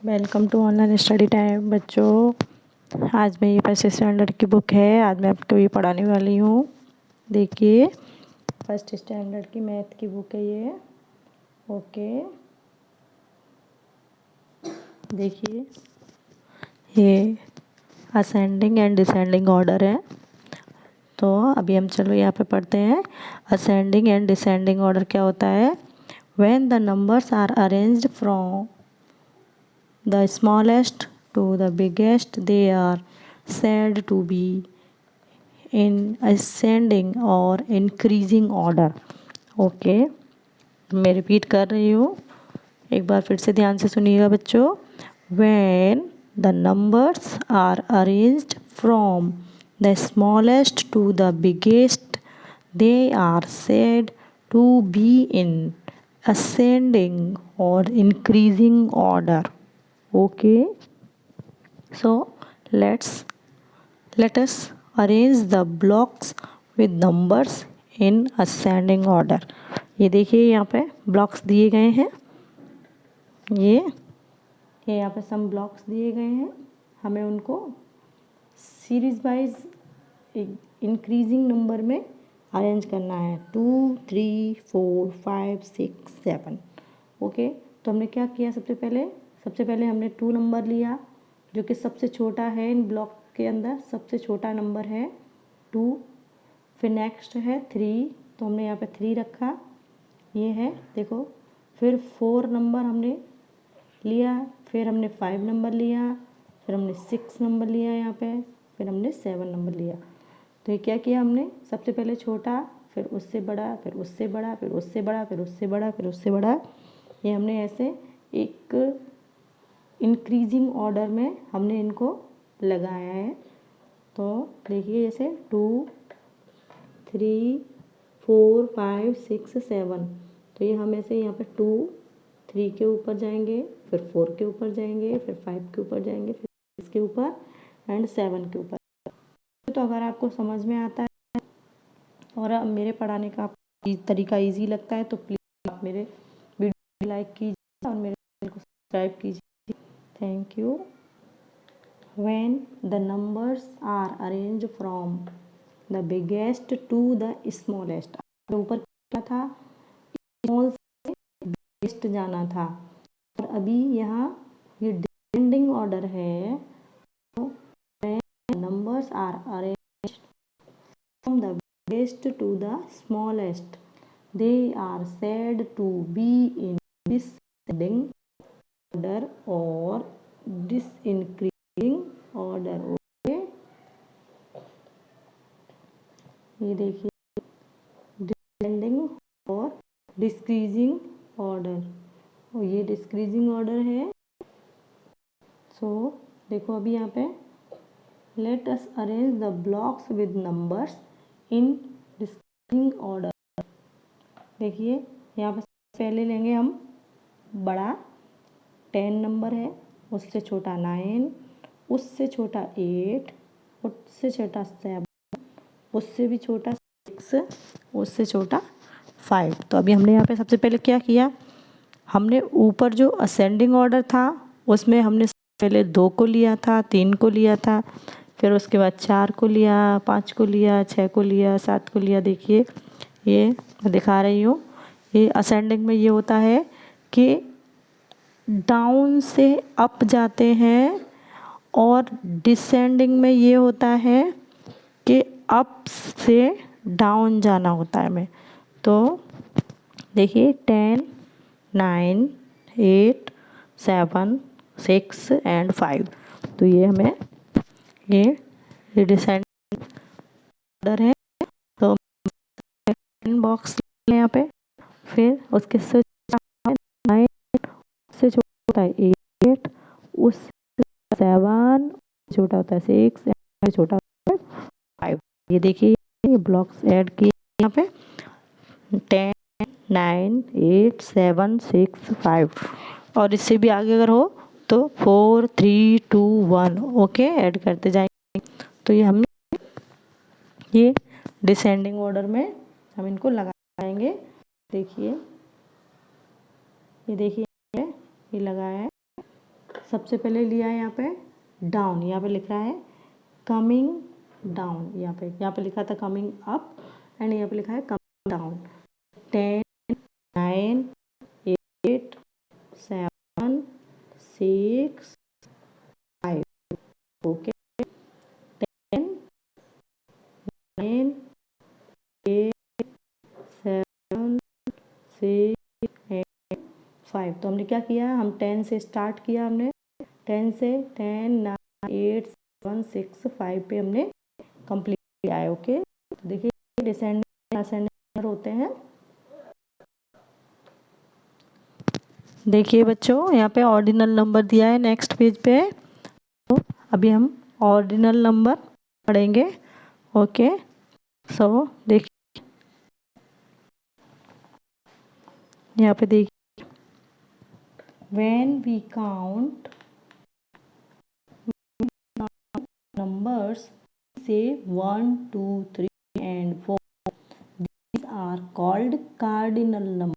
Welcome to online study time बच्चों। आज मैं ये फर्स्ट स्टैंडर्ड की बुक है, आज मैं आपको ये पढ़ाने वाली हूँ। देखिए, फर्स्ट स्टैंडर्ड की मैथ की बुक है ये। ओके, देखिए ये असेंडिंग एंड डिसेंडिंग ऑर्डर है। तो अभी हम चलो यहाँ पे पढ़ते हैं। असेंडिंग एंड डिसेंडिंग ऑर्डर क्या होता है? When the numbers are arranged from the smallest to the biggest, they are said to be in ascending or increasing order. Okay, मैं रिपीट कर रही हूँ, एक बार फिर से ध्यान से सुनिएगा बच्चों। When the numbers are arranged from the smallest to the biggest, they are said to be in ascending or increasing order. Okay, so let us arrange the blocks with numbers in ascending order. ये देखिए यहाँ पे blocks दिए गए हैं, ये यहाँ पे सम ब्लॉक्स दिए गए हैं। हमें उनको सीरीज वाइज इंक्रीजिंग नंबर में अरेंज करना है, 2 3 4 5 6 7। ओके, तो हमने क्या किया? सबसे पहले हमने 2 नंबर लिया, जो कि सबसे छोटा है इन ब्लॉक के अंदर, सबसे छोटा नंबर है 2। फिर नेक्स्ट है 3, तो हमने यहाँ पे 3 रखा, ये है देखो। फिर 4 नंबर हमने लिया, फिर हमने 5 नंबर लिया, फिर हमने 6 नंबर लिया यहाँ पे, फिर हमने 7 नंबर लिया। तो ये क्या किया हमने? सबसे पहले छोटा, फिर उससे बड़ा, फिर उससे बड़ा, फिर उससे बड़ा, फिर उससे बड़ा, फिर उससे बड़ा। ये हमने ऐसे एक इंक्रीजिंग ऑर्डर में हमने इनको लगाया है। तो देखिए जैसे 2 3 4 5 6 7, तो ये हम ऐसे यहाँ पे 2 3 के ऊपर जाएंगे, फिर 4 के ऊपर जाएंगे, फिर 5 के ऊपर जाएंगे, फिर 6 के ऊपर एंड 7 के ऊपर। तो अगर आपको समझ में आता है और मेरे पढ़ाने का तरीका इजी लगता है तो प्लीज़ आप मेरे वीडियो लाइक कीजिए और मेरे चैनल को सब्सक्राइब कीजिए। Thank you. When the numbers are arranged from the biggest to the smallest, ऊपर क्या था? स्मॉल से बिगेस्ट जाना था, और अभी यहाँ ये डिसेंडिंग ऑर्डर है। तो numbers are arranged from the biggest to the smallest, they are said to be in descending order or disincreasing order. Okay, ये देखिए डिसेंडिंग और डिक्रीजिंग ऑर्डर, और ये डिक्रीजिंग ऑर्डर है। सो देखो अभी यहाँ पे let us arrange the blocks with numbers in decreasing order. देखिए यहाँ पे पहले लेंगे हम बड़ा 10 नंबर है, उससे छोटा 9, उससे छोटा 8, उससे छोटा 7, उससे भी छोटा 6, उससे छोटा 5। तो अभी हमने यहाँ पे सबसे पहले क्या किया? हमने ऊपर जो असेंडिंग ऑर्डर था उसमें हमने पहले 2 को लिया था, 3 को लिया था, फिर उसके बाद 4 को लिया, 5 को लिया, 6 को लिया, 7 को लिया। देखिए ये मैं दिखा रही हूँ, ये असेंडिंग में ये होता है कि डाउन से अप जाते हैं, और डिसेंडिंग में ये होता है कि अप से डाउन जाना होता है हमें। तो देखिए 10 9 8 7 6 एंड 5, तो ये हमें ये डिसेंडिंग ऑर्डर है। तो बॉक्स यहाँ पे, फिर उसके से 9 से छोटा है 8, उससे 7, छोटा होता है 6, छोटा होता है 5। ये देखिए ये ब्लॉक्स ऐड किए यहाँ पे 10 9 8 7 6 5, और इससे भी आगे अगर हो तो 4 3 2 1 ओके ऐड करते जाएंगे। तो ये हम ये डिसेंडिंग ऑर्डर में हम इनको लगाएंगे। देखिए ये देखिए ये लगाया है सबसे पहले लिया है यहाँ पे डाउन, यहाँ पे लिख रहा है कमिंग डाउन, यहाँ पे लिखा था कमिंग अप एंड यहाँ पे लिखा है कमिंग डाउन। 10 9 8 7 6 5 ओके। 10 9 8 7 6 8 5। तो हमने क्या किया, हम 10 से स्टार्ट किया, हमने 10 से 10 9 8 7 6 5 पे हमने कंप्लीट किया है। ओके, तो देखिए डिसेंडिंग असेंडिंग होते हैं। देखिए बच्चों, यहाँ पे ऑर्डिनल नंबर दिया है नेक्स्ट पेज पे। तो अभी हम ऑर्डिनल नंबर पढ़ेंगे। ओके, सो देखिए यहाँ पे देखिए, व्हेन वी काउंट नंबर्स से 1 2 3 and 4, these are called cardinal numbers.